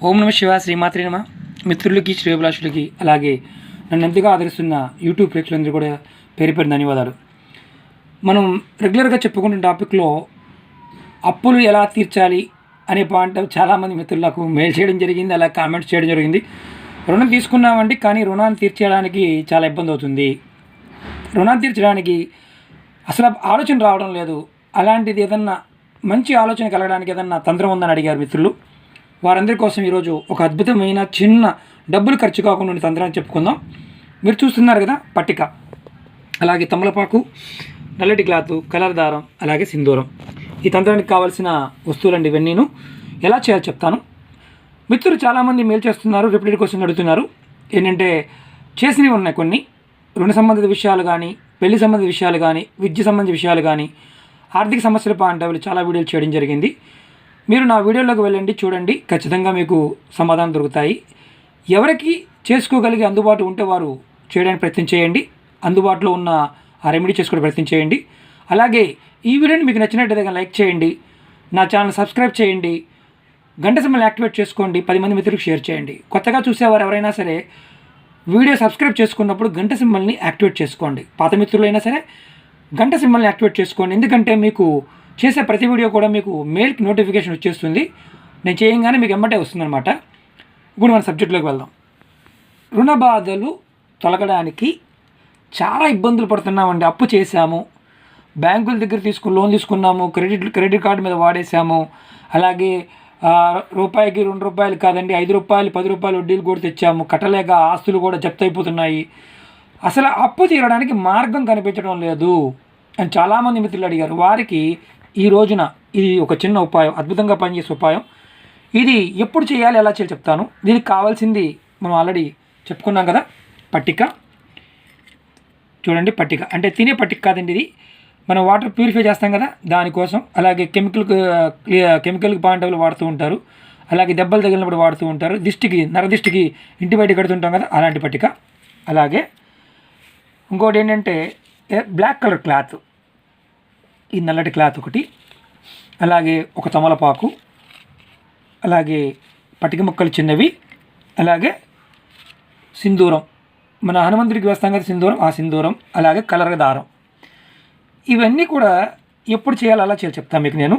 ఓం నమ శివ శ్రీమాత్రే నమ. మిత్రులకి శ్రేయభిలాషులకి అలాగే నన్ను ఎంతగా ఆదరిస్తున్న యూట్యూబ్ ప్రేక్షకులందరూ కూడా పేరు పేరు ధన్యవాదాలు. మనం రెగ్యులర్గా చెప్పుకుంటున్న టాపిక్లో అప్పులు ఎలా తీర్చాలి అనే పాయింట్ చాలామంది మిత్రులకు మెయిల్ చేయడం జరిగింది, అలా కామెంట్స్ చేయడం జరిగింది. రుణం తీసుకున్నామండి, కానీ రుణాన్ని తీర్చడానికి చాలా ఇబ్బంది అవుతుంది, రుణాన్ని తీర్చడానికి అసలు ఆలోచన రావడం లేదు, అలాంటిది ఏదన్నా మంచి ఆలోచన కలగడానికి ఏదన్నా తంత్రం ఉందని అడిగారు మిత్రులు. వారందరి కోసం ఈరోజు ఒక అద్భుతమైన చిన్న డబ్బులు ఖర్చు కాకుండా ఉండే తంత్రాన్ని చెప్పుకుందాం. మీరు చూస్తున్నారు కదా, పట్టిక, అలాగే తమలపాకు, నల్లటి క్లాత్, కలర్ దారం, అలాగే సింధూరం. ఈ తంత్రానికి కావాల్సిన వస్తువులండి ఇవన్నీను. ఎలా చేయాలో చెప్తాను. మిత్రులు చాలామంది మెయిల్ చేస్తున్నారు, రిపీటెడ్ క్వశ్చన్ అడుగుతున్నారు. ఏంటంటే చేసినవి ఉన్నాయి కొన్ని, రుణ సంబంధిత విషయాలు కానీ, పెళ్లి సంబంధిత విషయాలు కానీ, విద్య సంబంధిత విషయాలు కానీ, ఆర్థిక సమస్యల పాయింట్ చాలా వీడియోలు చేయడం జరిగింది. మీరు నా వీడియోలోకి వెళ్ళండి, చూడండి, ఖచ్చితంగా మీకు సమాధానం దొరుకుతాయి. ఎవరికి చేసుకోగలిగే అందుబాటు ఉంటే వారు చేయడానికి ప్రయత్నం చేయండి, అందుబాటులో ఉన్న ఆ రెమెడీ చేసుకోవడానికి ప్రయత్నం చేయండి. అలాగే ఈ వీడియోని మీకు నచ్చినట్టయితే లైక్ చేయండి, నా ఛానల్ సబ్స్క్రైబ్ చేయండి, గంట సింబల్ని యాక్టివేట్ చేసుకోండి, 10 మంది మిత్రులకు షేర్ చేయండి. కొత్తగా చూసేవారు ఎవరైనా సరే వీడియో సబ్స్క్రైబ్ చేసుకున్నప్పుడు గంట సింబల్ని యాక్టివేట్ చేసుకోండి. పాత మిత్రులైనా సరే గంట సింబల్ని యాక్టివేట్ చేసుకోండి, ఎందుకంటే మీకు చేసే ప్రతి వీడియో కూడా మీకు మెయిల్కి నోటిఫికేషన్ వచ్చేస్తుంది. నేను చేయగానే మీకు ఎమ్మటే వస్తుందన్నమాట. ఇప్పుడు మన సబ్జెక్టులోకి వెళ్దాం. రుణ బాధలు తొలగడానికి చాలా ఇబ్బందులు పడుతున్నామండి. అప్పు చేశాము, బ్యాంకుల దగ్గర లోన్ తీసుకున్నాము, క్రెడిట్ కార్డు మీద వాడేసాము, అలాగే రూపాయికి 2 రూపాయలు కాదండి, 5 రూపాయలు 10 రూపాయలు వడ్డీలు కూడా తెచ్చాము, కట్టలేక ఆస్తులు కూడా జప్తు అయిపోతున్నాయి. అసలు అప్పు తీరడానికి మార్గం కనిపించడం లేదు అని చాలామంది మిత్రులు అడిగారు. వారికి ఈ రోజున ఇది ఒక చిన్న ఉపాయం, అద్భుతంగా పనిచేసే ఉపాయం. ఇది ఎప్పుడు చేయాలి, ఎలా చేయాలి చెప్తాను. దీనికి కావాల్సింది మనం ఆల్రెడీ చెప్పుకున్నాం కదా, పట్టిక. చూడండి, పట్టిక అంటే తినే పట్టిక కాదండి, ఇది మనం వాటర్ ప్యూరిఫై చేస్తాం కదా దానికోసం. అలాగే కెమికల్ పాయింట్లు వాడుతూ ఉంటారు, అలాగే దెబ్బలు తగిలినప్పుడు వాడుతూ ఉంటారు, నరదిష్టికి ఇంటి బయట కడుతుంటాం కదా అలాంటి పట్టిక. అలాగే ఇంకోటి ఏంటంటే బ్లాక్ కలర్ క్లాత్, ఈ నల్లటి క్లాత్ ఒకటి, అలాగే ఒక తమలపాకు, అలాగే పటిక ముక్కలు చిన్నవి, అలాగే సింధూరం, మన హనుమంతుడికి వేస్తాం కదా సింధూరం, ఆ సింధూరం, అలాగే కలర్ దారం. ఇవన్నీ కూడా ఎప్పుడు చేయాలి, అలా చేయాలి చెప్తాను మీకు నేను.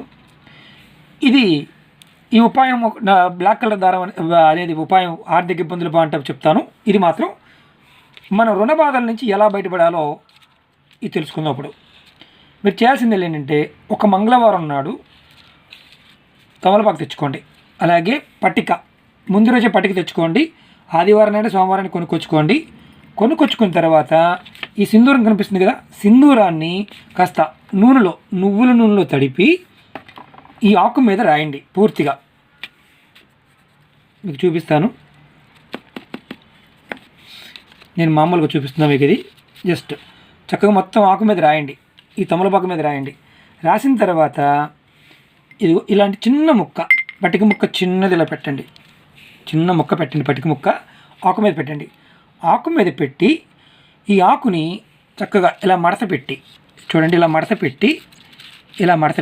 ఈ ఉపాయం బ్లాక్ కలర్ దారం అనేది ఉపాయం ఆర్థిక ఇబ్బందులు బాగుంటే చెప్తాను. ఇది మాత్రం మన రుణ బాధల నుంచి ఎలా బయటపడాలో ఇది తెలుసుకుందాం. అప్పుడు మీరు చేయాల్సింది ఏంటంటే, ఒక మంగళవారం నాడు తమలపాకు తెచ్చుకోండి, అలాగే పట్టిక ముందు రోజే పట్టిక తెచ్చుకోండి. ఆదివారం నాడు సోమవారాన్ని కొనుక్కొచ్చుకున్న తర్వాత ఈ సింధూరం కనిపిస్తుంది కదా, సింధూరాన్ని కాస్త నువ్వుల నూనెలో తడిపి ఈ ఆకు మీద రాయండి పూర్తిగా. మీకు చూపిస్తాను, నేను మామూలుగా చూపిస్తున్నాను మీకు. ఇది జస్ట్ చక్కగా మొత్తం ఆకు మీద రాయండి, ఈ తమలపాకు మీద రాయండి. రాసిన తర్వాత ఇది ఇలాంటి చిన్న ముక్క, పట్టిక ముక్క చిన్నది ఇలా పెట్టండి, చిన్న ముక్క పెట్టండి, పట్టిక ముక్క ఆకు మీద పెట్టండి. ఆకు మీద పెట్టి ఈ ఆకుని చక్కగా ఇలా మడత పెట్టి, చూడండి, ఇలా మడత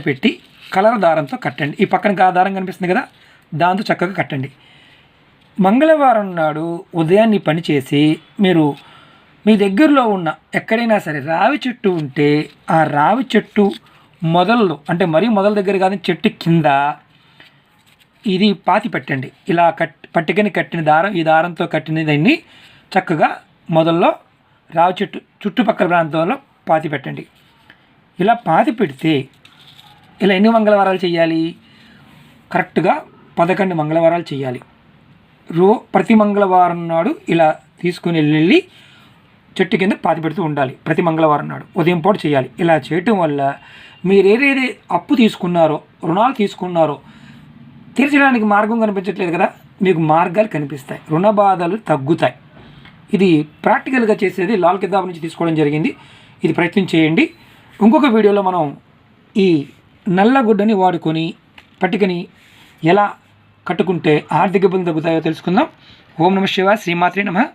పెట్టి కలర్ దారంతో కట్టండి. ఈ పక్కన దారం కనిపిస్తుంది కదా, దాంతో చక్కగా కట్టండి. మంగళవారం నాడు ఉదయాన్నే పని చేసి మీరు మీ దగ్గరలో ఉన్న ఎక్కడైనా సరే రావి చెట్టు ఉంటే ఆ రావి చెట్టు మొదల్లో, అంటే మరీ మొదల దగ్గర కాదు, చెట్టు కింద ఇది పాతి పెట్టండి. ఇలా పట్టికని కట్టిన దారం, ఈ దారంతో కట్టిన దాన్ని చక్కగా మొదల్లో రావి చెట్టు చుట్టుపక్కల ప్రాంతంలో పాతి పెట్టండి. ఇలా పాతి పెడితే ఇలా ఎన్ని మంగళవారాలు చేయాలి? కరెక్ట్గా 11 మంగళవారాలు చేయాలి. ప్రతి మంగళవారం నాడు ఇలా తీసుకుని వెళ్ళి చెట్టు కింద పాతి పెడుతూ ఉండాలి. ప్రతి మంగళవారం నాడు ఉదయం పూట చేయాలి. ఇలా చేయటం వల్ల మీరు ఏదైతే అప్పు తీసుకున్నారో, రుణాలు తీసుకున్నారో తీర్చడానికి మార్గం కనిపించట్లేదు కదా, మీకు మార్గాలు కనిపిస్తాయి, రుణ బాధలు తగ్గుతాయి. ఇది ప్రాక్టికల్గా చేసేది లాల్ కితాబ్ నుంచి తీసుకోవడం జరిగింది. ఇది ప్రయత్నం చేయండి. ఇంకొక వీడియోలో మనం ఈ నల్లగుడ్డని వాడుకొని పట్టికని ఎలా కట్టుకుంటే ఆర్థిక ఇబ్బందులు తగ్గుతాయో తెలుసుకుందాం. ఓం నమ శివాయ, శ్రీమాత్రే నమః.